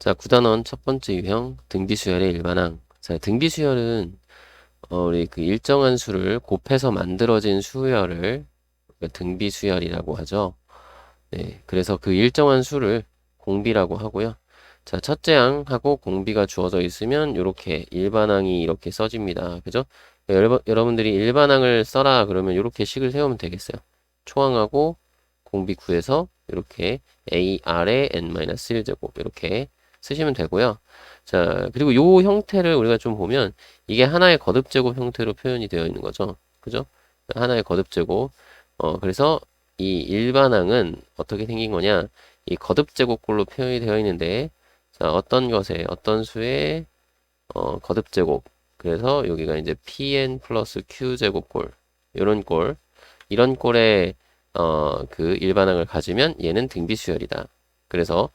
자, 9단원 첫 번째 유형, 등비수열의 일반항. 자, 등비수열은, 우리 그 일정한 수를 곱해서 만들어진 수열을 등비수열이라고 하죠. 네, 그래서 그 일정한 수를 공비라고 하고요. 자, 첫째 항하고 공비가 주어져 있으면 이렇게 일반항이 이렇게 써집니다. 그죠? 여러분들이 일반항을 써라 그러면 이렇게 식을 세우면 되겠어요. 초항하고 공비 구해서 이렇게 AR의 n-1제곱 이렇게 쓰시면 되고요. 자, 그리고 요 형태를 우리가 좀 보면 이게 하나의 거듭제곱 형태로 표현이 되어 있는 거죠. 그죠? 하나의 거듭제곱. 그래서 이 일반항은 어떻게 생긴 거냐? 이 거듭제곱꼴로 표현이 되어 있는데, 자, 어떤 것에, 어떤 수의, 거듭제곱. 그래서 여기가 이제 pn 플러스 q제곱꼴. 요런 꼴. 이런 꼴의, 그 일반항을 가지면 얘는 등비수열이다. 그래서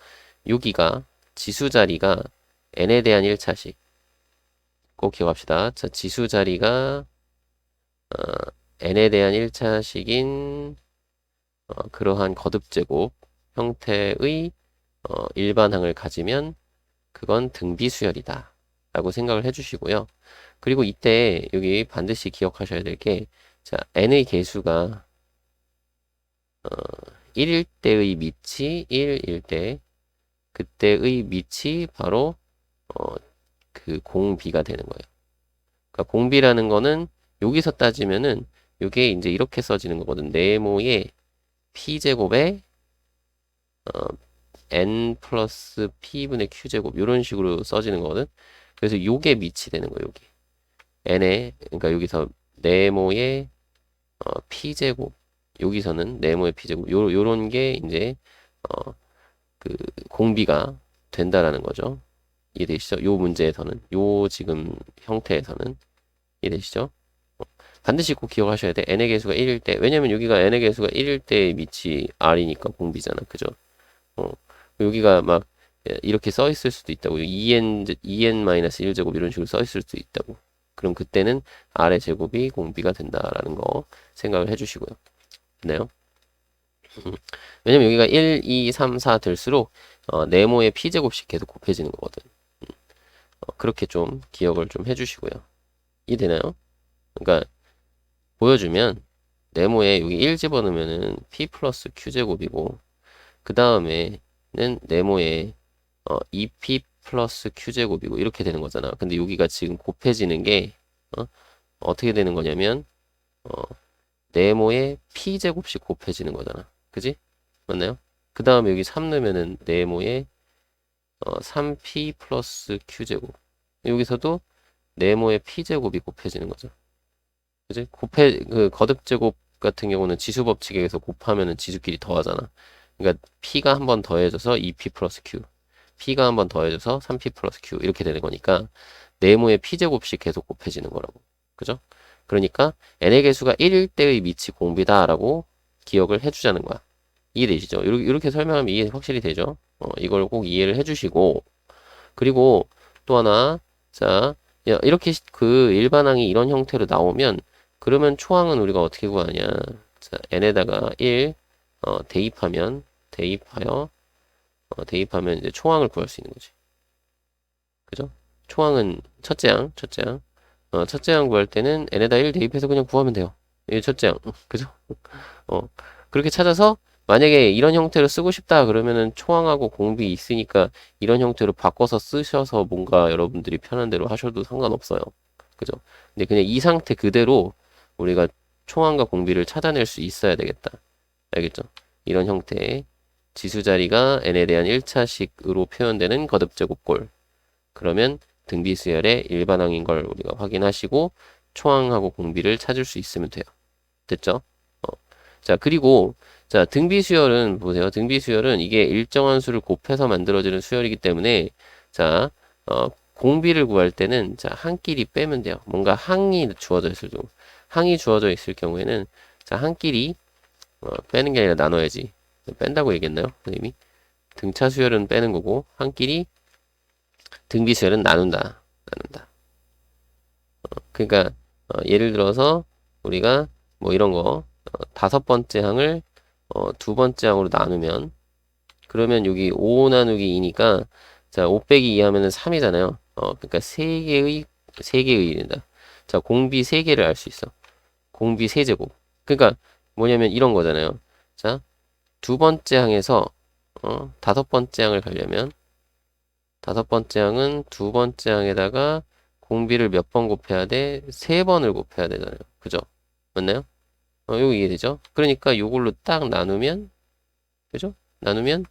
여기가 지수 자리가 n에 대한 1차식. 꼭 기억합시다. 자, 지수 자리가, n에 대한 1차식인 그러한 거듭제곱 형태의 일반항을 가지면 그건 등비수열이다 라고 생각을 해주시고요. 그리고 이때 여기 반드시 기억하셔야 될 게, 자, n의 개수가 1일 때의 밑이 1일 때, 그때의 밑이 바로 그 공비가 되는 거예요. 그러니까 공비라는 거는 여기서 따지면은 이게 이제 이렇게 써지는 거거든. 네모의 p제곱에 n 플러스 p분의 q제곱 이런 식으로 써지는 거거든. 그래서 요게 밑이 되는 거예요. 여기 n에 그러니까 여기서 네모의 p제곱 여기서는 네모의 p제곱 요런 게 이제 그 공비가 된다라는 거죠. 이해되시죠? 요 문제에서는 요 지금 형태에서는 이해되시죠? 반드시 꼭 기억하셔야 돼. n의 개수가 1일 때 왜냐면 여기가 n의 개수가 1일 때 밑이 r이니까 공비잖아. 그죠? 어, 여기가 막 이렇게 써 있을 수도 있다고. 2n-1제곱 이런 식으로 써 있을 수도 있다고. 그럼 그때는 r의 제곱이 공비가 된다라는 거 생각을 해주시고요. 됐나요? 왜냐면 여기가 1, 2, 3, 4 될수록 네모의 p제곱씩 계속 곱해지는 거거든. 그렇게 좀 기억을 좀 해주시고요. 이해되나요? 그러니까 보여주면 네모에 여기 1 집어넣으면은 p 플러스 q제곱이고 그 다음에는 네모에 2p 플러스 q제곱이고 이렇게 되는 거잖아. 근데 여기가 지금 곱해지는 게 어떻게 되는 거냐면 네모에 p제곱씩 곱해지는 거잖아. 그지? 맞나요? 그 다음에 여기 3 넣으면은 네모에 3p 플러스 q제곱 여기서도 네모의 p제곱이 곱해지는 거죠. 그지? 그 거듭제곱 같은 경우는 지수 법칙에 의해서 곱하면은 지수끼리 더하잖아. 그러니까 p가 한 번 더해져서 2p 플러스 q, p가 한 번 더해져서 3p 플러스 q 이렇게 되는 거니까 네모의 p제곱씩 계속 곱해지는 거라고. 그죠? 그러니까 n의 개수가 1일 때의 밑이 공비다라고 기억을 해주자는 거야. 이해되시죠? 이렇게 설명하면 이해 확실히 되죠? 이걸 꼭 이해를 해주시고 그리고 또 하나 자 이렇게 그 일반항이 이런 형태로 나오면 그러면 초항은 우리가 어떻게 구하냐 자 n에다가 1 대입하면 이제 초항을 구할 수 있는 거지 그죠? 초항은 첫째 항 구할 때는 n에다 1 대입해서 그냥 구하면 돼요 이 첫째 항 그죠? 어 그렇게 찾아서 만약에 이런 형태로 쓰고 싶다 그러면은 초항하고 공비 있으니까 이런 형태로 바꿔서 쓰셔서 뭔가 여러분들이 편한 대로 하셔도 상관없어요. 그죠? 근데 그냥 이 상태 그대로 우리가 초항과 공비를 찾아낼 수 있어야 되겠다. 알겠죠? 이런 형태의 지수 자리가 n에 대한 1차식으로 표현되는 거듭제곱꼴. 그러면 등비수열의 일반항인 걸 우리가 확인하시고 초항하고 공비를 찾을 수 있으면 돼요. 됐죠? 자, 그리고, 자, 등비수열은, 보세요. 등비수열은 이게 일정한 수를 곱해서 만들어지는 수열이기 때문에, 자, 공비를 구할 때는, 자, 한 끼리 빼면 돼요. 뭔가 항이 주어져 있을 경우에는, 자, 한 끼리, 빼는 게 아니라 나눠야지. 뺀다고 얘기했나요? 선생님이? 등차 수열은 빼는 거고, 한 끼리 등비수열은 나눈다. 그러니까, 예를 들어서, 우리가, 뭐 이런 거, 다섯 번째 항을 두 번째 항으로 나누면 그러면 여기 5 나누기 2니까 자, 5 빼기 2 하면은 3이잖아요. 그러니까 3개의 이된다. 자, 공비 3개를 알 수 있어. 공비 세제곱. 그러니까 뭐냐면 이런 거잖아요. 자, 두 번째 항에서 다섯 번째 항을 가려면 다섯 번째 항은 두 번째 항에다가 공비를 몇 번 곱해야 돼? 세 번을 곱해야 되잖아요. 그죠? 맞나요? 요거 이해되죠? 그러니까 요걸로 딱 나누면 그죠? 나누면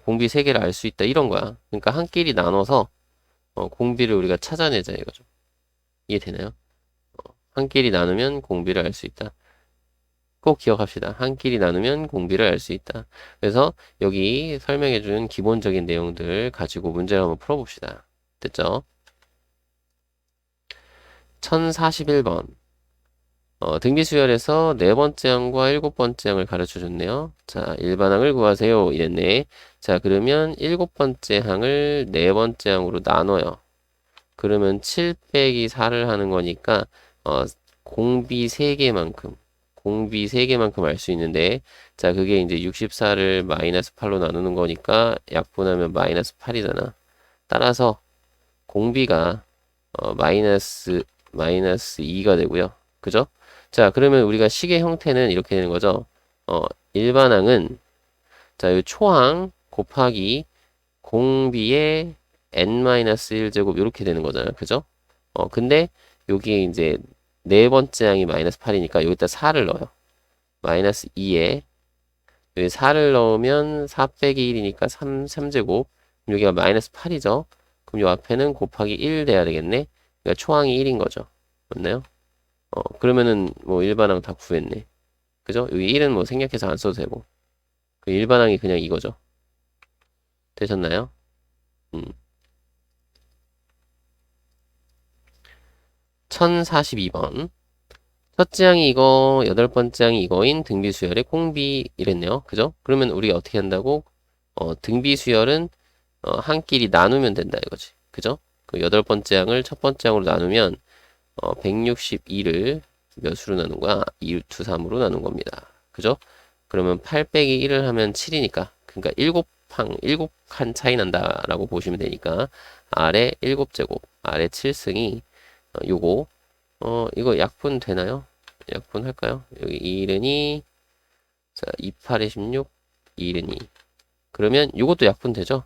공비 세 개를 알 수 있다 이런 거야. 그러니까 한 끼리 나눠서 공비를 우리가 찾아내자 이거죠. 이해되나요? 한 끼리 나누면 공비를 알 수 있다. 꼭 기억합시다. 한 끼리 나누면 공비를 알 수 있다. 그래서 여기 설명해준 기본적인 내용들 가지고 문제를 한번 풀어봅시다. 됐죠? 1041번. 등비수열에서 네 번째 항과 일곱 번째 항을 가르쳐 줬네요. 자, 일반항을 구하세요. 이랬네. 자, 그러면 일곱 번째 항을 네 번째 항으로 나눠요. 그러면 7 빼기 4를 하는 거니까, 공비 3개만큼, 공비 3개만큼 알 수 있는데, 자, 그게 이제 64를 마이너스 8로 나누는 거니까, 약분하면 마이너스 8이잖아. 따라서, 공비가, 마이너스 2가 되고요. 그죠? 자, 그러면 우리가 식의 형태는 이렇게 되는 거죠. 일반항은, 자, 이 초항 곱하기 공비의 n-1제곱 이렇게 되는 거잖아요. 그죠? 근데 여기 이제 네 번째 항이 마이너스 8이니까 여기다 4를 넣어요. 마이너스 2에 여기 4를 넣으면 4 빼기 1이니까 3제곱. 여기가 마이너스 8이죠. 그럼 요 앞에는 곱하기 1 돼야 되겠네. 그러니까 초항이 1인 거죠. 맞나요? 그러면은 뭐 일반항 다 구했네. 그죠? 여기 1은 뭐 생략해서 안 써도 되고. 그 일반항이 그냥 이거죠. 되셨나요? 음. 1042번. 첫째 항이 이거, 여덟 번째 항이 이거인 등비수열의 공비 이랬네요. 그죠? 그러면 우리가 어떻게 한다고? 등비수열은 한 끼리 나누면 된다 이거지. 그죠? 그 여덟 번째 항을 첫 번째 항으로 나누면 162를 몇 수로 나눈 거야? 2 2, 3으로 나눈 겁니다. 그죠? 그러면 8 빼기 1을 하면 7이니까 그러니까 7칸 차이 난다라고 보시면 되니까 아래 7제곱, 아래 7승이 요거 이거 약분 되나요? 약분 할까요? 여기 2이른이 자 28에 16, 2이른이 그러면 요것도 약분 되죠?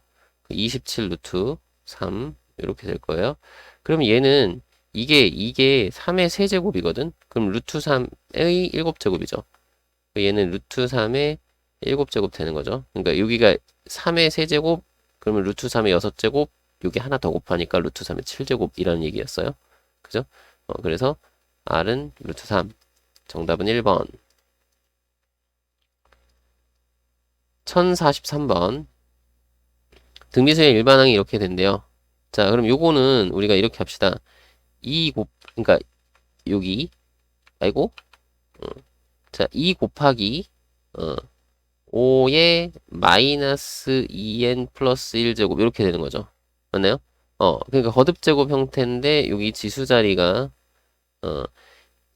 27 루트 3 이렇게 될 거예요. 그럼 얘는 이게 3의 세제곱이거든? 그럼 루트 3의 7제곱이죠. 얘는 루트 3의 7제곱 되는 거죠. 그러니까 여기가 3의 세제곱, 그러면 루트 3의 6제곱, 여기 하나 더 곱하니까 루트 3의 7제곱이라는 얘기였어요. 그죠? 그래서 R은 루트 3. 정답은 1번. 1043번. 등비수의 일반항이 이렇게 된대요. 자, 그럼 요거는 우리가 이렇게 합시다. 그러니까 여기, 아이고, 자, 2 곱하기, 5의 마이너스 2n 플러스 1제곱, 이렇게 되는 거죠. 맞나요? 그러니까 거듭제곱 형태인데, 여기 지수 자리가,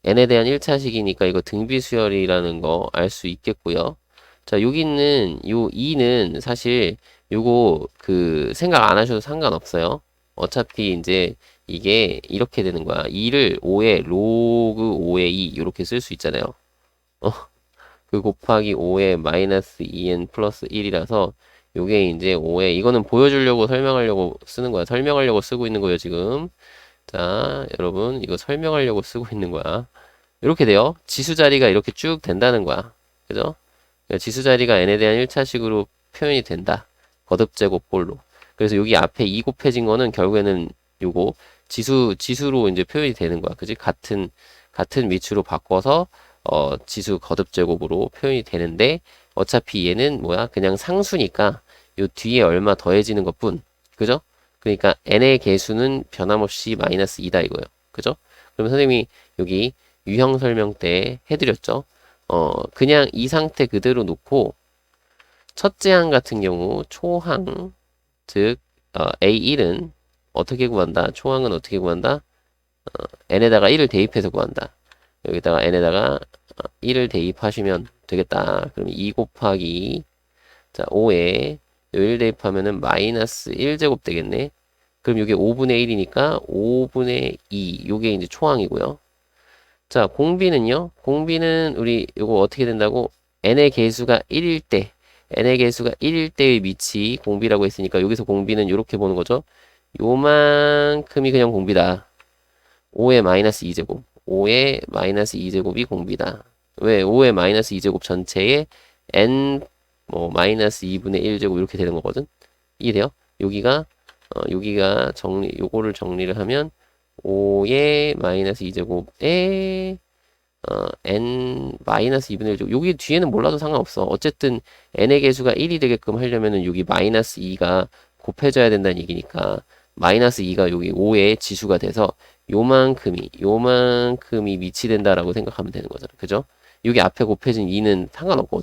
n에 대한 1차식이니까 이거 등비수열이라는 거 알 수 있겠고요. 자, 여기 있는 요 2는 사실 요거 그 생각 안 하셔도 상관없어요. 어차피 이제 이게 이렇게 되는 거야. 2를 5에 로그 5의 2 이렇게 쓸 수 있잖아요. 그 곱하기 5에 마이너스 2n 플러스 1이라서 요게 이제 5에 이거는 보여주려고 설명하려고 쓰는 거야. 설명하려고 쓰고 있는 거예요, 지금. 자, 여러분 이거 설명하려고 쓰고 있는 거야. 이렇게 돼요. 지수 자리가 이렇게 쭉 된다는 거야. 그죠? 그러니까 지수 자리가 n에 대한 1차식으로 표현이 된다. 거듭제곱꼴로. 그래서 여기 앞에 2 곱해진 거는 결국에는 요거 지수로 이제 표현이 되는 거야. 그지? 같은 위치로 바꿔서 지수 거듭제곱으로 표현이 되는데 어차피 얘는 뭐야? 그냥 상수니까 요 뒤에 얼마 더해지는 것뿐. 그죠? 그러니까 n의 개수는 변함없이 마이너스 2다 이거예요. 그죠? 그러면 선생님이 여기 유형 설명 때 해드렸죠. 그냥 이 상태 그대로 놓고 첫째 항 같은 경우 초항 즉 A1은 어떻게 구한다? 초항은 어떻게 구한다? n에다가 1을 대입해서 구한다. 여기다가 n에다가 1을 대입하시면 되겠다. 그럼 2 곱하기 자 5에 요 1 대입하면은 마이너스 1제곱 되겠네. 그럼 이게 5분의 1이니까 5분의 2. 요게 이제 초항이고요. 자, 공비는요? 공비는 우리 요거 어떻게 된다고? n의 개수가 1일 때, n의 개수가 1일 때의 밑이 공비라고 했으니까 여기서 공비는 이렇게 보는 거죠. 요만큼이 그냥 공비다. 5의 마이너스 2제곱. 5의 마이너스 2제곱이 공비다. 왜? 5의 마이너스 2제곱 전체에 n 뭐 마이너스 2분의 1제곱 이렇게 되는 거거든. 이해돼요? 여기가 요거를 정리를 하면 5의 마이너스 2제곱에 n 마이너스 2분의 1제곱. 여기 뒤에는 몰라도 상관없어. 어쨌든 n의 개수가 1이 되게끔 하려면은 여기 마이너스 2가 곱해져야 된다는 얘기니까 마이너스 2가 여기 5의 지수가 돼서 요만큼이 미치 된다라고 생각하면 되는 거잖아. 그죠? 여기 앞에 곱해진 2는 상관없고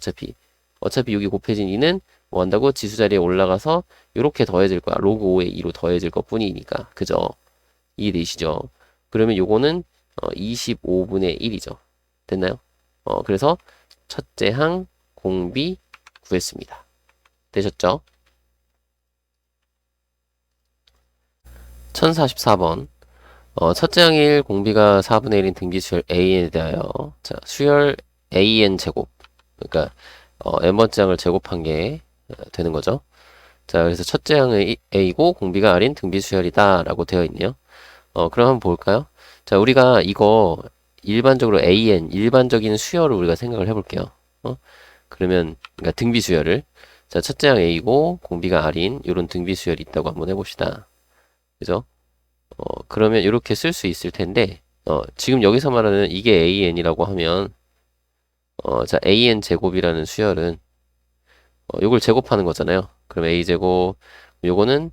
어차피 여기 곱해진 2는 뭐 한다고? 지수 자리에 올라가서 이렇게 더해질 거야. 로그 5의 2로 더해질 것 뿐이니까. 그죠? 이해되시죠? 그러면 요거는 25분의 1이죠. 됐나요? 그래서 첫째 항 공비 구했습니다. 되셨죠? 1044번. 첫째 항일 공비가 4분의 1인 등비 수열 AN에 대하여 자, 수열 AN 제곱. 그러니까 n번째 항을 제곱한 게 되는 거죠. 자, 그래서 첫째 항의 A고 공비가 R인 등비 수열이다 라고 되어 있네요. 그럼 한번 볼까요? 자, 우리가 이거 일반적으로 AN, 일반적인 수열을 우리가 생각을 해볼게요. 그러면, 그러니까 등비 수열을. 자, 첫째 항 A고 공비가 R인 이런 등비 수열이 있다고 한번 해봅시다. 그죠? 그러면 이렇게 쓸 수 있을 텐데, 지금 여기서 말하는 이게 AN이라고 하면, 자, AN 제곱이라는 수열은, 요걸 제곱하는 거잖아요. 그럼 A제곱, 요거는,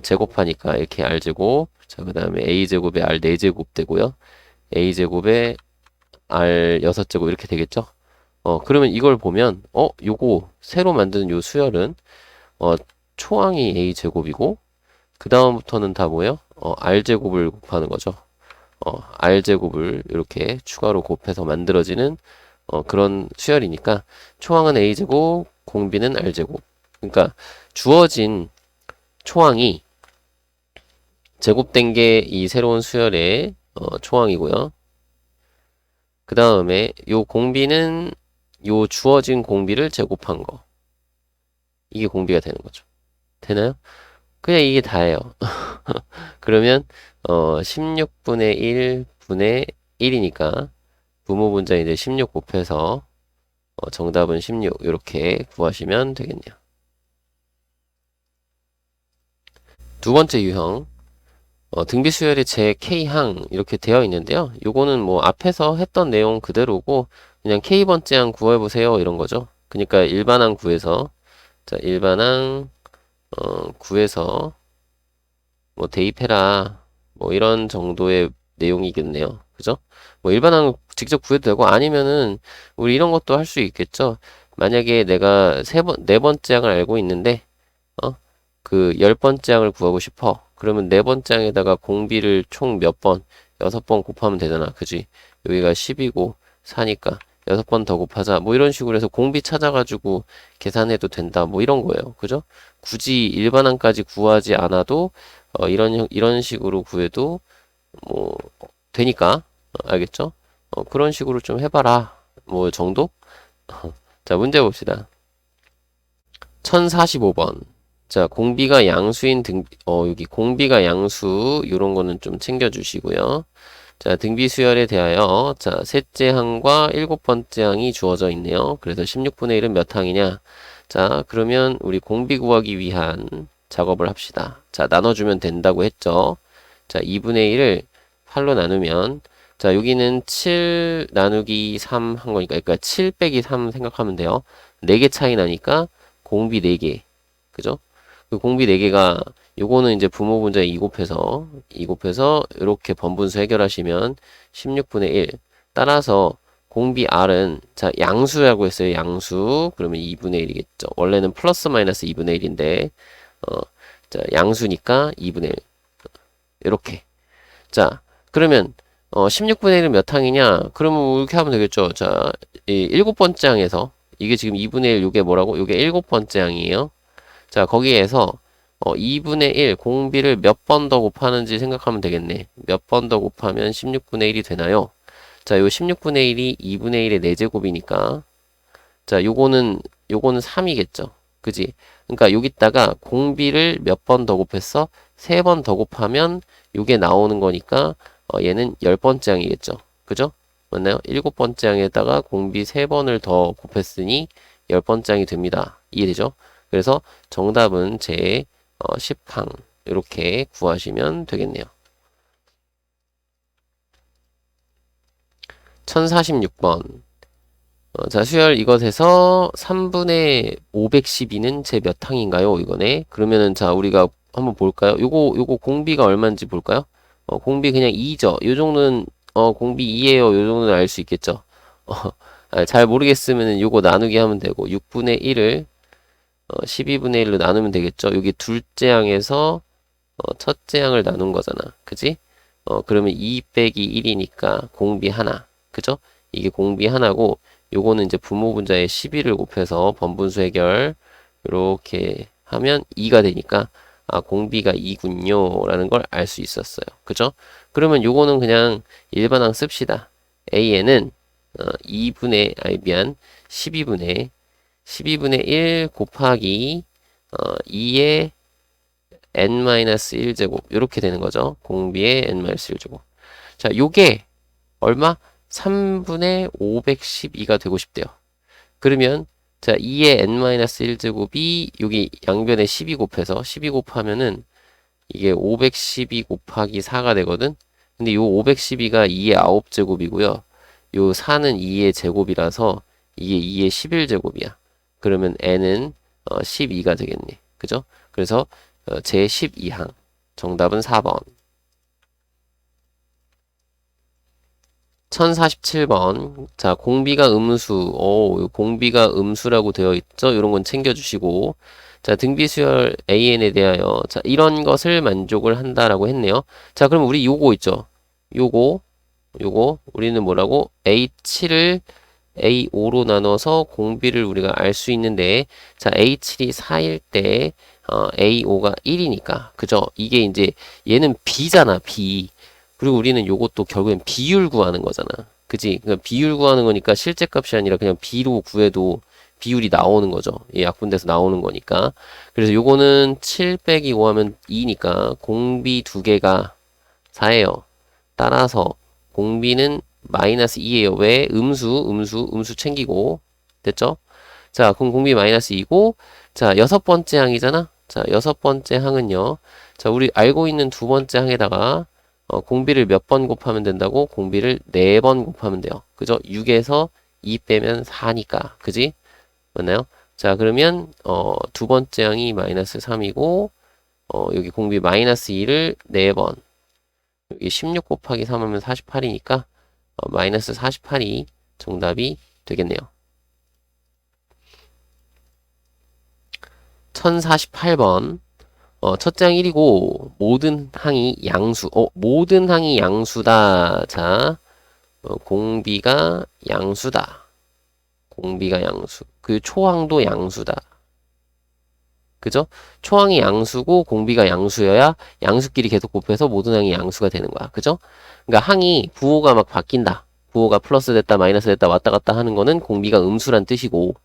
제곱하니까 이렇게 R제곱, 자, 그 다음에 A제곱에 R 4제곱 되고요. A제곱에 R 6제곱 이렇게 되겠죠? 그러면 이걸 보면, 요거, 새로 만드는 요 수열은, 초항이 A제곱이고, 그 다음부터는 다 뭐예요? R제곱을 곱하는 거죠. R제곱을 이렇게 추가로 곱해서 만들어지는 그런 수열이니까 초항은 A제곱, 공비는 R제곱. 그러니까 주어진 초항이 제곱된 게 이 새로운 수열의 초항이고요. 그 다음에 요 공비는 요 주어진 공비를 제곱한 거. 이게 공비가 되는 거죠. 되나요? 그냥 이게 다예요. 그러면 16분의 1분의 1이니까 부모분자 이제 16 곱해서 정답은 16 이렇게 구하시면 되겠네요. 두 번째 유형 등비 수열이 제 K항 이렇게 되어 있는데요. 요거는 뭐 앞에서 했던 내용 그대로고 그냥 K번째 항 구해보세요 이런 거죠. 그러니까 일반항 구해서 자 일반항 구해서 뭐 대입해라 뭐 이런 정도의 내용이겠네요. 그죠? 뭐 일반항 직접 구해도 되고 아니면은 우리 이런 것도 할 수 있겠죠. 만약에 내가 네 번째 항을 알고 있는데 그 10번째 항을 구하고 싶어. 그러면 네 번째 항에다가 공비를 총 몇 번? 6번 곱하면 되잖아. 그지? 여기가 10이고 4니까 6번 더 곱하자. 뭐 이런 식으로 해서 공비 찾아가지고 계산해도 된다. 뭐 이런 거예요. 그죠? 굳이 일반항까지 구하지 않아도 이런 식으로 구해도 뭐 되니까 알겠죠? 그런 식으로 좀 해봐라. 뭐 정도? 자, 문제 봅시다. 1045번. 자, 공비가 양수인 여기 공비가 양수, 요런 거는 좀 챙겨주시고요. 자, 등비 수열에 대하여, 자, 셋째 항과 7번째 항이 주어져 있네요. 그래서 16분의 1은 몇 항이냐? 자, 그러면 우리 공비 구하기 위한 작업을 합시다. 자, 나눠주면 된다고 했죠. 자, 2분의 1을 8로 나누면, 자, 여기는 7 나누기 3 한 거니까, 그러니까 7 빼기 3 생각하면 돼요. 4개 차이 나니까 공비 4개. 그죠? 그 공비 4개가 요거는 이제 부모 분자 2 곱해서 이렇게 번분수 해결하시면 16분의 1. 따라서 공비 R은 자 양수라고 했어요. 양수. 그러면 2분의 1이겠죠. 원래는 플러스 마이너스 2분의 1인데 자 양수니까 2분의 1. 이렇게. 자 그러면 16분의 1은 몇 항이냐? 그러면 이렇게 하면 되겠죠. 자, 이 7번째 항에서 이게 지금 2분의 1 요게 뭐라고? 요게 7번째 항이에요. 자, 거기에서 2분의 1 공비를 몇 번 더 곱하는지 생각하면 되겠네. 몇 번 더 곱하면 16분의 1이 되나요? 자, 요 16분의 1이 2분의 1의 4제곱이니까 자, 요거는 3이겠죠. 그지? 그러니까 여기다가 공비를 몇 번 더 곱했어? 3번 더 곱하면 요게 나오는 거니까 얘는 10번째 항이겠죠. 그죠? 맞나요? 7번째 항에다가 공비 3번을 더 곱했으니 10번째 항이 됩니다. 이해되죠? 그래서 정답은 제 10항 이렇게 구하시면 되겠네요. 1046번. 자, 수열 이것에서 3분의 512는 제 몇 항인가요? 이거네. 그러면은 자, 우리가 한번 볼까요? 요거 공비가 얼마인지 볼까요? 공비 그냥 2죠. 요 정도는 공비 2예요. 요 정도는 알 수 있겠죠. 잘 모르겠으면은 요거 나누기 하면 되고 6분의 1을 12분의 1로 나누면 되겠죠. 여기 둘째 항에서 첫째 항을 나눈 거잖아. 그지? 그러면 2 빼기 1이니까 공비 하나. 그죠? 이게 공비 하나고 요거는 이제 분모분자에 12를 곱해서 번분수 해결 이렇게 하면 2가 되니까 아 공비가 2군요 라는 걸 알 수 있었어요. 그죠? 그러면 요거는 그냥 일반항 씁시다. AN은 12분의 1 곱하기 2의 n-1제곱 이렇게 되는 거죠. 공비의 n-1제곱. 자, 요게 얼마? 3분의 512가 되고 싶대요. 그러면 자 2의 n-1제곱이 여기 양변에 12 곱해서 12 곱하면은 이게 512 곱하기 4가 되거든. 근데 요 512가 2의 9제곱이고요. 요 4는 2의 제곱이라서 이게 2의 11제곱이야. 그러면 n은 12가 되겠네. 그죠? 그래서 제 12항 정답은 4번. 1047번. 자, 공비가 음수. 공비가 음수라고 되어 있죠? 이런 건 챙겨주시고. 자, 등비수열 AN에 대하여. 자, 이런 것을 만족을 한다라고 했네요. 자, 그럼 우리 요거 있죠? 요거, 우리는 뭐라고? A7을 A5로 나눠서 공비를 우리가 알 수 있는데, 자, A7이 4일 때, A5가 1이니까. 그죠? 이게 이제, 얘는 B잖아, B. 그리고 우리는 요것도 결국엔 비율 구하는 거잖아. 그지? 그러니까 비율 구하는 거니까 실제 값이 아니라 그냥 B로 구해도 비율이 나오는 거죠. 이 약분돼서 나오는 거니까. 그래서 요거는 7 빼기 5 하면 2니까 공비 두 개가 4예요. 따라서 공비는 마이너스 2예요. 왜? 음수 챙기고. 됐죠? 자, 그럼 공비 마이너스 2고, 자, 6번째 항이잖아? 자, 6번째 항은요. 자, 우리 알고 있는 두 번째 항에다가 공비를 몇 번 곱하면 된다고? 공비를 4번 곱하면 돼요. 그죠? 6에서 2 빼면 4니까. 그지? 맞나요? 자, 그러면, 두 번째 항이 마이너스 3이고, 여기 공비 마이너스 2를 4번. 여기 16 곱하기 3 하면 48이니까, 마이너스 48이 정답이 되겠네요. 1048번. 첫째 항 1이고, 모든 항이 양수. 모든 항이 양수다. 자, 공비가 양수다. 공비가 양수. 그 초항도 양수다. 그죠? 초항이 양수고 공비가 양수여야 양수끼리 계속 곱해서 모든 항이 양수가 되는 거야. 그죠? 그러니까 항이 부호가 막 바뀐다. 부호가 플러스 됐다, 마이너스 됐다, 왔다 갔다 하는 거는 공비가 음수란 뜻이고,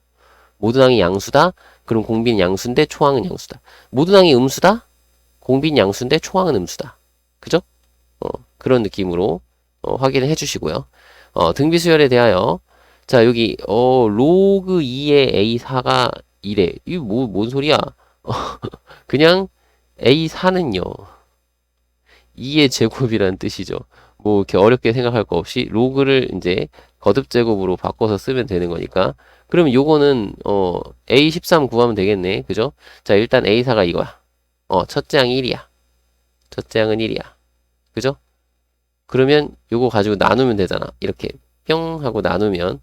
모든 항이 양수다? 그럼 공비는 양수인데 초항은 양수다. 모든 항이 음수다? 공비는 양수인데 초항은 음수다. 그죠? 그런 느낌으로 확인을 해주시고요. 등비수열에 대하여 자 여기 로그 2의 A4가 1에 이거 뭔 소리야? 그냥 A4는요 2의 제곱이라는 뜻이죠. 뭐 이렇게 어렵게 생각할 거 없이 로그를 이제 거듭 제곱으로 바꿔서 쓰면 되는 거니까. 그러면 요거는 A13 구하면 되겠네. 그죠? 자 일단 A4가 이거야. 첫째 항 1이야. 첫째 항은 1이야. 그죠? 그러면 요거 가지고 나누면 되잖아. 이렇게 뿅 하고 나누면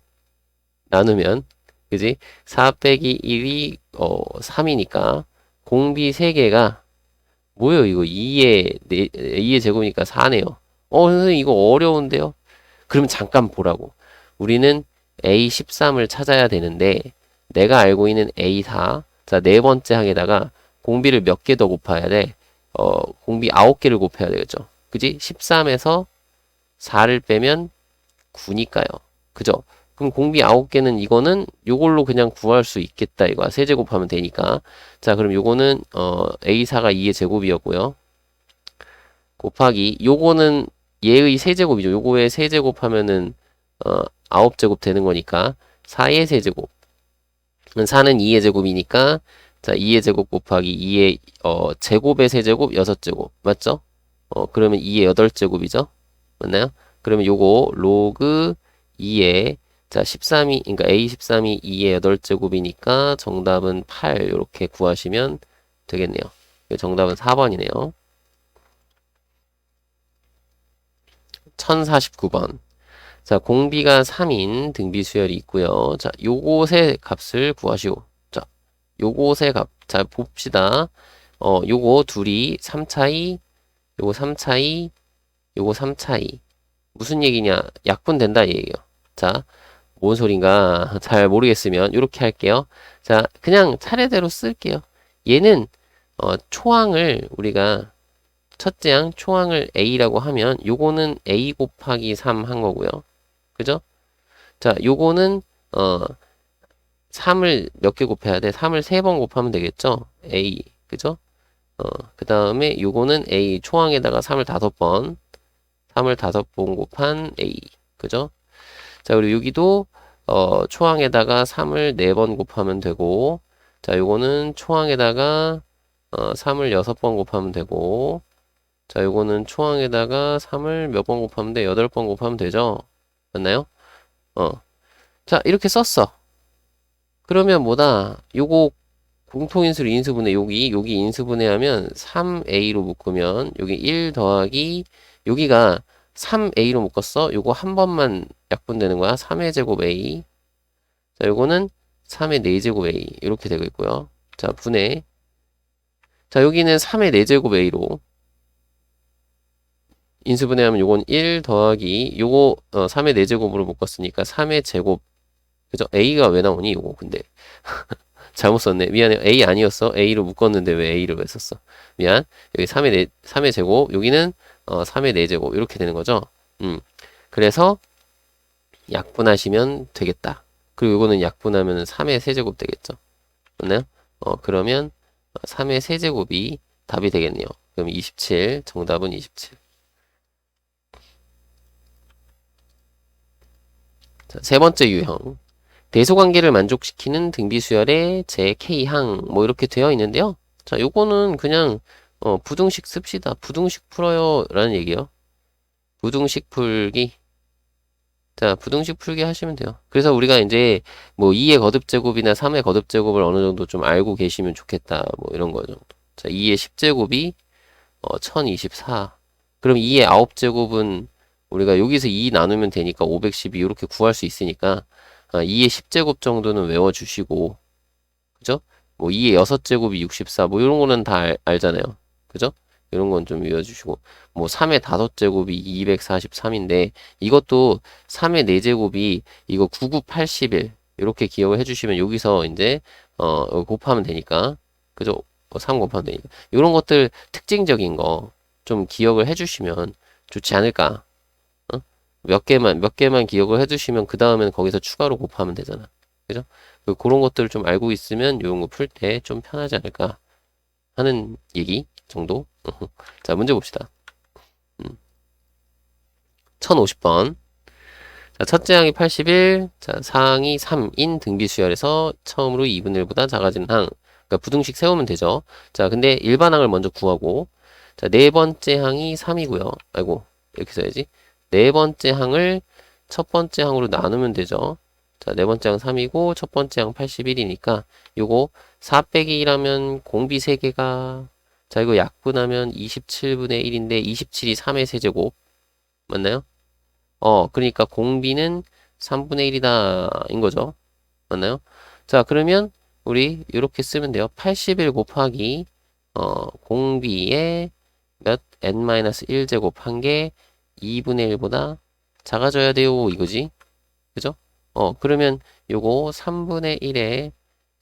그지? 4 빼기 1이 3이니까 공비 3개가 뭐예요? 이거 2의 제곱이니까 4네요. 선생님 이거 어려운데요? 그러면 잠깐 보라고. 우리는 A13을 찾아야 되는데 내가 알고 있는 A4 자, 네 번째 항에다가 공비를 몇 개 더 곱해야 돼? 공비 9개를 곱해야 되겠죠. 그지? 13에서 4를 빼면 9니까요. 그죠? 그럼 공비 9개는 이거는 요걸로 그냥 구할 수 있겠다. 이거야. 세제곱하면 되니까. 자, 그럼 요거는 A4가 2의 제곱이었고요. 곱하기 요거는 얘의 세제곱이죠. 요거의 세제곱하면은 9제곱 되는 거니까 4의 세제곱. 4는 2의 제곱이니까 자, 2의 제곱 곱하기 2의 제곱의 세제곱 6제곱. 맞죠? 그러면 2의 8제곱이죠. 맞나요? 그러면 요거 로그 2의 자, 13이 그러니까 A13이 2의 8제곱이니까 정답은 8 이렇게 구하시면 되겠네요. 정답은 4번이네요. 1049번. 자, 공비가 3인 등비 수열이 있고요. 자, 요것의 값을 구하시오. 자, 요것의 값. 자, 봅시다. 요거 둘이 3차이, 요거 3차이, 요거 3차이. 무슨 얘기냐? 약분된다 얘기예요. 자, 뭔 소린가 잘 모르겠으면 이렇게 할게요. 자, 그냥 차례대로 쓸게요. 얘는 초항을 우리가 첫째 항 초항을 A라고 하면 요거는 A 곱하기 3 한 거고요. 그죠? 자, 요거는 3을 몇 개 곱해야 돼? 3을 3번 곱하면 되겠죠? A. 그죠? 그 다음에 요거는 A 초항에다가 3을 5번 3을 5번 곱한 A. 그죠? 자, 그리고 여기도 초항에다가 3을 4번 곱하면 되고 자, 요거는 초항에다가 3을 6번 곱하면 되고 자, 요거는 초항에다가 3을 몇 번 곱하면 돼? 8번 곱하면 되죠? 맞나요? 자, 이렇게 썼어. 그러면 뭐다? 요거 공통인수를 인수분해, 여기 인수분해 하면 3a로 묶으면, 여기 1 더하기, 여기가 3a로 묶었어? 요거 한 번만 약분되는 거야. 3의 제곱 a. 자, 요거는 3의 4제곱 a. 이렇게 되고 있고요. 자, 분해. 자, 여기는 3의 4제곱 a로. 인수분해하면 요건 1 더하기, 요거 3의 4제곱으로 묶었으니까 3의 제곱. 그죠? a가 왜 나오니? 요거 근데. 잘못 썼네. 미안해. A 아니었어. A로 묶었는데 왜 A를 왜 썼어? 미안. 여기 3의 제곱. 여기는 3의 4제곱. 이렇게 되는 거죠. 그래서 약분하시면 되겠다. 그리고 이거는 약분하면 3의 세제곱 되겠죠. 맞나요? 그러면 3의 세제곱이 답이 되겠네요. 그럼 27. 정답은 27. 자, 세 번째 유형. 대소관계를 만족시키는 등비수열의 제 K항 뭐 이렇게 되어 있는데요. 자, 요거는 그냥 부등식 씁시다. 부등식 풀어요 라는 얘기예요. 부등식 풀기. 자, 부등식 풀기 하시면 돼요. 그래서 우리가 이제 뭐 2의 거듭제곱이나 3의 거듭제곱을 어느 정도 좀 알고 계시면 좋겠다. 뭐 이런 거 정도. 자, 2의 10제곱이 1024. 그럼 2의 9제곱은 우리가 여기서 2 나누면 되니까 512 이렇게 구할 수 있으니까 2의 10제곱 정도는 외워주시고, 그죠? 뭐 2의 6제곱이 64, 뭐 이런 거는 다 알잖아요. 그죠? 이런 건 좀 외워주시고, 뭐 3의 5제곱이 243인데, 이것도 3의 4제곱이 이거 9981, 이렇게 기억을 해주시면 여기서 이제, 곱하면 되니까, 그죠? 3 곱하면 되니까. 이런 것들 특징적인 거 좀 기억을 해주시면 좋지 않을까? 몇 개만 기억을 해두시면 그 다음에는 거기서 추가로 곱하면 되잖아. 그죠? 그런 것들을 좀 알고 있으면 이런 거 풀 때 좀 편하지 않을까 하는 얘기 정도. 자, 문제 봅시다. 1050번. 자, 첫째 항이 81, 자, 상항이 3인 등비수열에서 처음으로 2분의 1보다 작아지는 항. 그러니까 부등식 세우면 되죠. 자, 근데 일반항을 먼저 구하고, 자, 네 번째 항이 3이고요. 아이고, 이렇게 써야지. 네 번째 항을 첫 번째 항으로 나누면 되죠. 자, 네 번째 항 3이고, 첫 번째 항 81이니까, 요거 4 빼기 1하면 공비 3개가, 자, 이거 약분하면 27분의 1인데, 27이 3의 세제곱. 맞나요? 그러니까 공비는 3분의 1이다, 인 거죠. 맞나요? 자, 그러면 우리 이렇게 쓰면 돼요. 81 곱하기, 공비의 몇, n-1제곱 한 게 2분의 1보다 작아져야 돼요. 이거지. 그죠? 그러면 요거 3분의 1에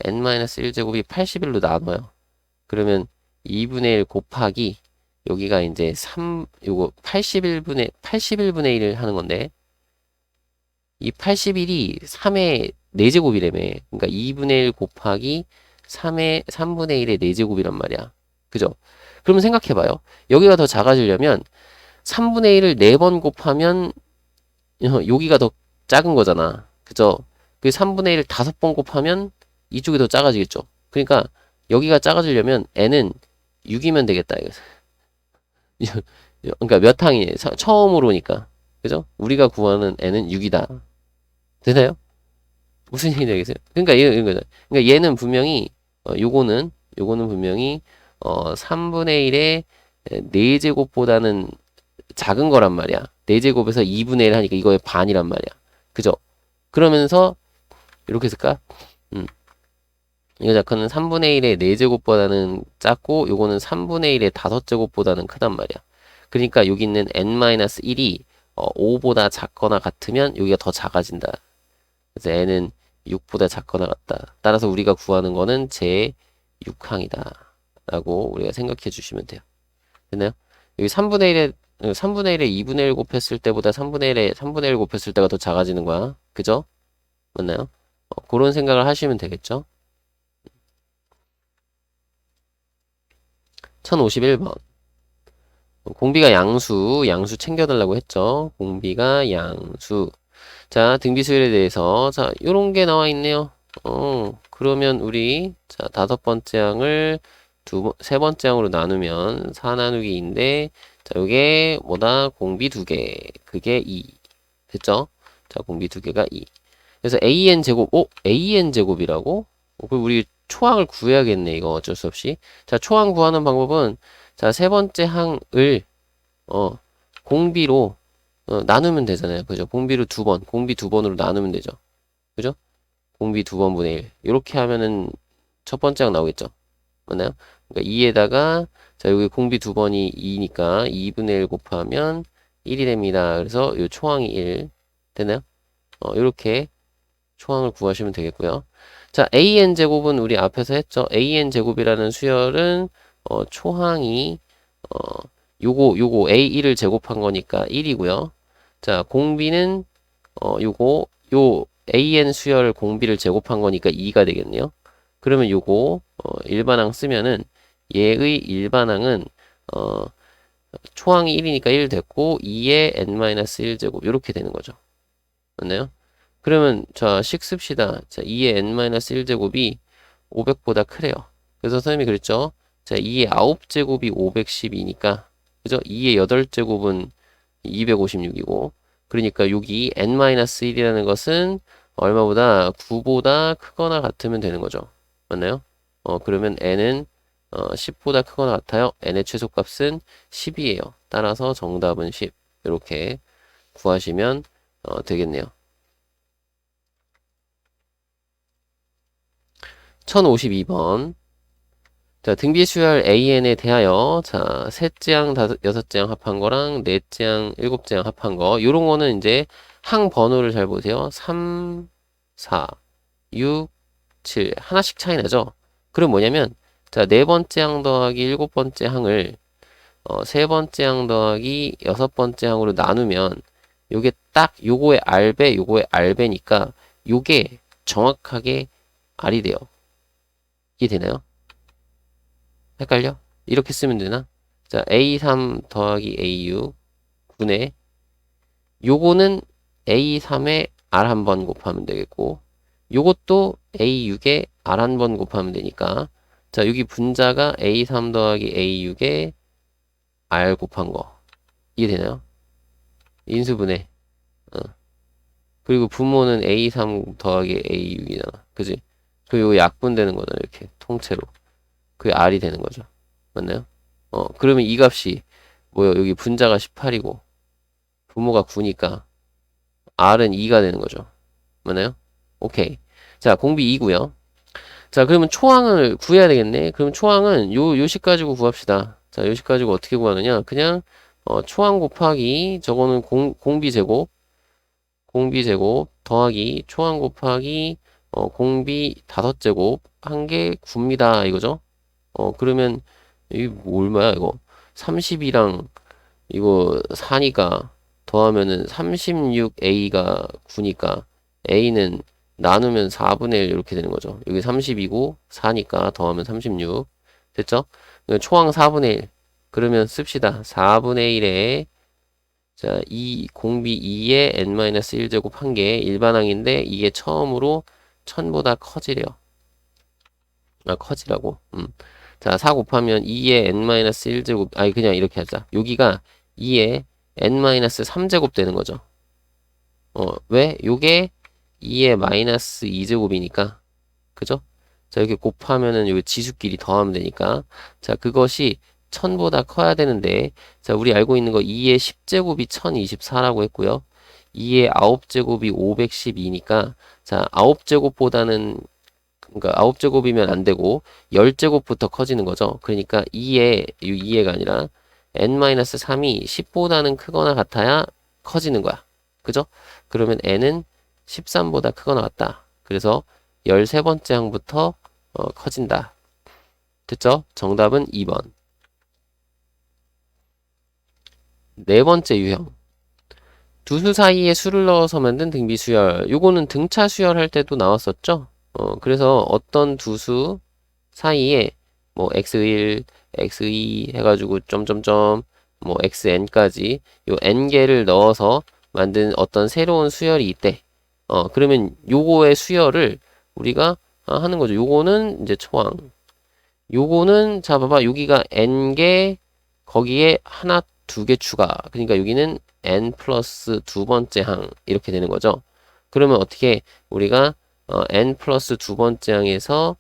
n-1제곱이 81로 나눠요. 그러면 2분의 1 곱하기 여기가 이제 요거 81분의 1을 하는 건데 이 81이 3의 4제곱이라며. 그러니까 2분의 1 곱하기 3분의 1의 4제곱이란 말이야. 그죠? 그러면 생각해봐요. 여기가 더 작아지려면 3분의 1을 4번 곱하면 여기가 더 작은 거잖아. 그죠? 그 3분의 1을 5번 곱하면 이쪽이 더 작아지겠죠. 그러니까 여기가 작아지려면 n은 6이면 되겠다. 그러니까 몇 항이 처음으로니까. 그죠? 우리가 구하는 n은 6이다. 되나요? 무슨 얘기인지 알겠어요? 그러니까 이런 거죠. 그러니까 얘는 분명히 요거는 분명히 3분의 1의 4제곱보다는 작은 거란 말이야. 4제곱에서 2분의 1 하니까 이거의 반이란 말이야. 그죠? 그러면서 이렇게 쓸까? 이거 자크는 3분의 1의 4제곱보다는 작고 요거는 3분의 1의 5제곱보다는 크단 말이야. 그러니까 여기 있는 n-1이 5보다 작거나 같으면 여기가 더 작아진다. 그래서 n은 6보다 작거나 같다. 따라서 우리가 구하는 거는 제 6항이다. 라고 우리가 생각해 주시면 돼요. 됐나요? 여기 3분의 1에 2분의 1 곱했을 때보다 3분의 1 곱했을 때가 더 작아지는 거야. 그죠? 맞나요? 그런 생각을 하시면 되겠죠? 1051번. 공비가 양수 챙겨달라고 했죠? 공비가 양수. 자, 등비수열에 대해서, 자, 요런 게 나와 있네요. 그러면 우리, 자, 5번째 항을 세 번째 항으로 나누면 4 나누기인데, 자, 요게 뭐다? 공비 2개. 그게 2. 됐죠? 자, 공비 2개가 2. 그래서 AN 제곱, AN 제곱이라고? 그럼 우리 초항을 구해야겠네, 이거 어쩔 수 없이. 자, 초항 구하는 방법은, 자, 세 번째 항을, 공비로, 나누면 되잖아요. 그죠? 공비로 2번, 공비 2번으로 나누면 되죠. 그죠? 공비 2번분의 1. 이렇게 하면은 첫 번째 항 나오겠죠? 맞나요? 그러니까 2에다가, 자, 여기 공비 2번이 2니까 2분의 1 곱하면 1이 됩니다. 그래서 이 초항이 1. 되나요? 이렇게 초항을 구하시면 되겠고요. 자, AN 제곱은 우리 앞에서 했죠. AN 제곱이라는 수열은, 초항이, 요거 A1을 제곱한 거니까 1이고요. 자, 공비는 요 AN 수열 공비를 제곱한 거니까 2가 되겠네요. 그러면 요거 일반항 쓰면은 얘의 일반항은 초항이 1이니까 1 됐고 2의 n-1 제곱 이렇게 되는 거죠. 맞나요? 그러면 자, 식 씁시다. 자, 2의 n-1 제곱이 500보다 크래요. 그래서 선생님이 그랬죠. 자, 2의 9제곱이 512니까 그죠? 2의 8제곱은 256이고 그러니까 여기 n-1이라는 것은 얼마보다 9보다 크거나 같으면 되는 거죠. 맞나요? 그러면 n은 10보다 크거나 같아요. n의 최소값은 10이에요. 따라서 정답은 10. 이렇게 구하시면 되겠네요. 1052번. 자, 등비수열 AN에 대하여, 자, 셋째 항, 여섯째 항 합한 거랑, 넷째 항, 일곱째 항 합한 거. 요런 거는 이제 항 번호를 잘 보세요. 3, 4, 6, 7. 하나씩 차이 나죠? 그럼 뭐냐면, 자, 네 번째 항 더하기 일곱 번째 항을, 세 번째 항 더하기 여섯 번째 항으로 나누면, 요게 딱 요거의 R배, 요거의 R배니까, 요게 정확하게 R이 돼요. 이해되나요? 헷갈려? 이렇게 쓰면 되나? 자, A3 더하기 A6 분의 요거는 A3에 R 한 번 곱하면 되겠고 요것도 A6에 R 한 번 곱하면 되니까 자, 여기 분자가 A3 더하기 A6에 R 곱한 거 이해되나요? 인수분해 그리고 분모는 A3 더하기 A6이잖아 그지? 그리고 약분되는 거잖아 이렇게 통째로 그게 R이 되는 거죠. 맞나요? 그러면 이 값이 뭐요? 여기 분자가 18이고 분모가 9니까 R은 2가 되는 거죠. 맞나요? 오케이. 자, 공비 2고요. 자, 그러면 초항을 구해야 되겠네. 그럼 초항은 요식 가지고 구합시다. 자, 요식 가지고 어떻게 구하느냐? 그냥 초항 곱하기 저거는 공비 제곱 더하기 초항 곱하기 공비 5제곱 한 개 9입니다. 이거죠? 그러면 이게 뭐 얼마야 이거? 30이랑 이거 4니까 더하면은 36a가 9니까 a는 나누면 4분의 1 이렇게 되는 거죠. 여기 30이고 4니까 더하면 36 됐죠? 초항 4분의 1 그러면 씁시다. 4분의 1에 자, 공비 2에 n-1제곱 한 개 일반항인데 이게 처음으로 1000보다 커지래요. 커지라고. 자, 4 곱하면 2에 n-1제곱 아니 그냥 이렇게 하자. 여기가 2에 n-3제곱 되는 거죠. 왜? 요게 2에 마이너스 2제곱이니까 그죠? 자, 이렇게 곱하면은 여기 지수끼리 더하면 되니까 자, 그것이 1000보다 커야 되는데 자, 우리 알고 있는 거 2의 10제곱이 1024라고 했고요. 2의 9제곱이 512니까 자, 9제곱보다는 그러니까 9제곱이면 안 되고 10제곱부터 커지는 거죠. 그러니까 2가 아니라 n-3이 10보다는 크거나 같아야 커지는 거야. 그죠? 그러면 n은 13보다 크거나 같다. 그래서 13번째 항부터 커진다. 됐죠? 정답은 2번. 네 번째 유형. 두 수 사이에 수를 넣어서 만든 등비 수열. 요거는 등차 수열할 때도 나왔었죠? 그래서 어떤 두 수 사이에 뭐 x1, x2 해가지고 점점점 뭐 xn까지 요 n개를 넣어서 만든 어떤 새로운 수열이 있대. 그러면 요거의 수열을 우리가 하는 거죠. 요거는 이제 초항. 요거는 자 봐봐 여기가 n개 거기에 하나 두 개 추가. 그러니까 여기는 n 플러스 두 번째 항 이렇게 되는 거죠. 그러면 어떻게 우리가 n 플러스 두 번째 항에서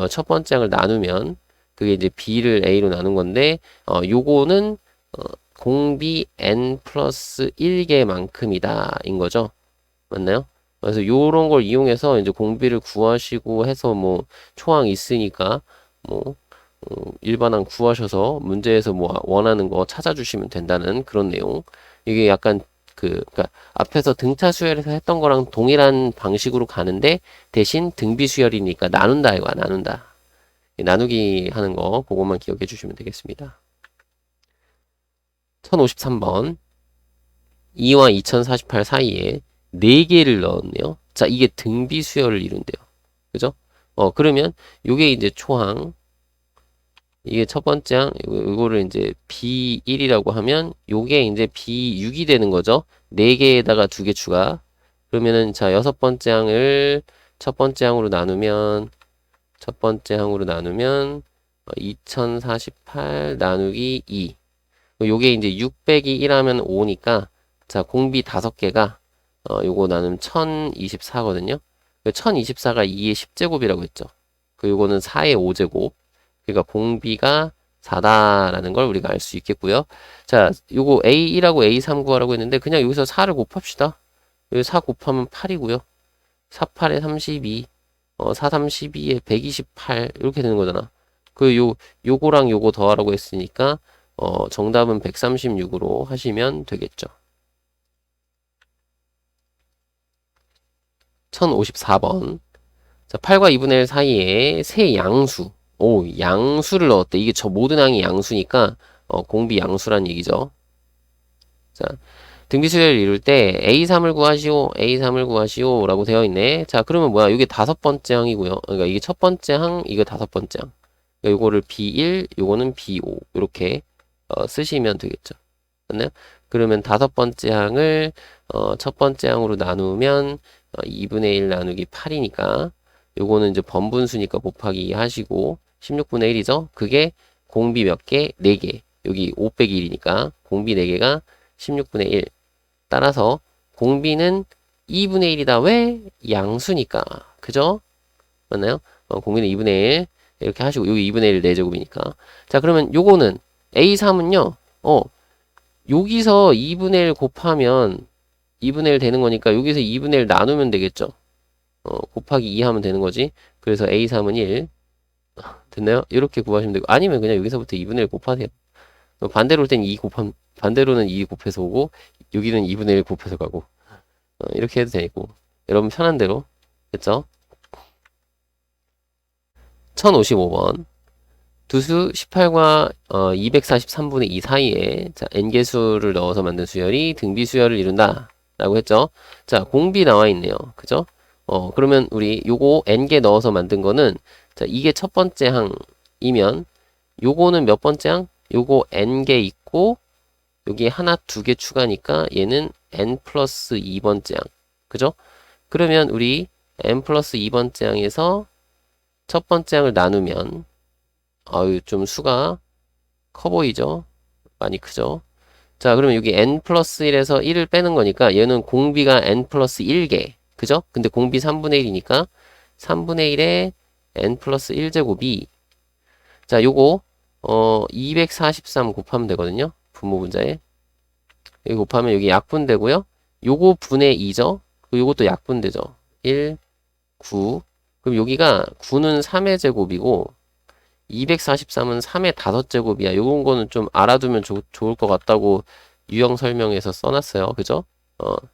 첫 번째 항을 나누면 그게 이제 b를 a로 나눈 건데 요거는 공비 n 플러스 1개만큼이다 인 거죠. 맞나요? 그래서 요런 걸 이용해서 이제 공비를 구하시고 해서 뭐 초항 있으니까 뭐 일반항 구하셔서 문제에서 뭐 원하는 거 찾아주시면 된다는 그런 내용. 이게 약간 그러니까 앞에서 등차 수열에서 했던 거랑 동일한 방식으로 가는데 대신 등비 수열이니까 나눈다 이거야 나눈다. 나누기 하는 거 그것만 기억해 주시면 되겠습니다. 1053번 2와 2048 사이에 4개를 넣었네요. 자 이게 등비 수열을 이룬대요. 그죠? 그러면 요게 이제 초항 이게 첫 번째 항, 이거를 이제 B1이라고 하면 요게 이제 B6이 되는 거죠. 4개에다가 2개 추가. 그러면은 자, 여섯 번째 항을 첫 번째 항으로 나누면 2048 나누기 2. 요게 이제 6 빼기 1 하면 5니까 자, 공비 5개가 요거 나누면 1024거든요. 1024가 2의 10제곱이라고 했죠. 요거는 4의 5제곱. 그러니까 공비가 4다라는 걸 우리가 알 수 있겠고요. 자, 요거 A1하고 A3 구하라고 했는데 그냥 여기서 4를 곱합시다. 여기 4 곱하면 8이고요. 4, 8에 32, 4, 32에 128 이렇게 되는 거잖아. 요거랑 요거 더하라고 했으니까 정답은 136으로 하시면 되겠죠. 1054번. 자, 8과 2분의 1 사이에 세 양수. 양수를 넣었대. 이게 저 모든 항이 양수니까 공비 양수란 얘기죠. 자, 등비수열을 이룰 때 A3을 구하시오, A3을 구하시오 라고 되어 있네. 자, 그러면 뭐야? 이게 5번째 항이고요. 그러니까 이게 첫 번째 항, 이거 5번째 항. 그러니까 요거를 B1, 요거는 B5 이렇게 쓰시면 되겠죠. 맞나요? 그러면 5번째 항을 첫 번째 항으로 나누면 2분의 1 나누기 8이니까 요거는 이제 번분수니까 곱하기 하시고 16분의 1이죠. 그게 공비 몇 개? 4개. 여기 5 빼기 1이니까 공비 4개가 16분의 1. 따라서 공비는 2분의 1이다. 왜? 양수니까. 그죠? 맞나요? 공비는 2분의 1. 이렇게 하시고 여기 2분의 1 4제곱이니까. 자, 그러면 요거는 A3은요. 여기서 2분의 1 곱하면 2분의 1 되는 거니까 여기서 2분의 1 나누면 되겠죠. 곱하기 2 하면 되는 거지. 그래서 A3은 1. 됐나요? 이렇게 구하시면 되고 아니면 그냥 여기서부터 2분의 1 곱하세요. 반대로 올 땐 2 곱함 반대로는 2 곱해서 오고 여기는 2분의 1 곱해서 가고 이렇게 해도 되고 여러분 편한 대로 됐죠? 1055번. 두수 18과 243분의 2 사이에 자, n개수를 넣어서 만든 수열이 등비수열을 이룬다 라고 했죠. 자, 공비 나와 있네요. 그죠? 그러면 우리 요거 n개 넣어서 만든 거는 자, 이게 첫 번째 항이면 요거는 몇 번째 항? 요거 n개 있고 여기 하나 두 개 추가니까 얘는 n 플러스 2번째 항. 그죠? 그러면 우리 n 플러스 2번째 항에서 첫 번째 항을 나누면 아유 좀 수가 커 보이죠? 많이 크죠? 자 그러면 여기 n 플러스 1에서 1을 빼는 거니까 얘는 공비가 n 플러스 1개 그죠? 근데 공비 3분의 1이니까 3분의 1에 n 플러스 1제곱이 자 요거 243 곱하면 되거든요. 분모분자에 여기 곱하면 여기 약분되고요. 요거 분의 2죠? 요것도 약분되죠. 1, 9 그럼 여기가 9는 3의 제곱이고 243은 3의 5제곱이야. 요런 거는 좀 알아두면 좋을 것 같다고 유형 설명에서 써놨어요. 그죠?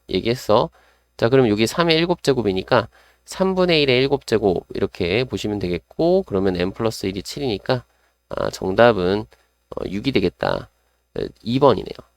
얘기했어. 자, 그럼 여기 3의 7제곱이니까 3분의 1의 7제곱 이렇게 보시면 되겠고 그러면 n 플러스 1이 7이니까 정답은 6이 되겠다. 2번이네요.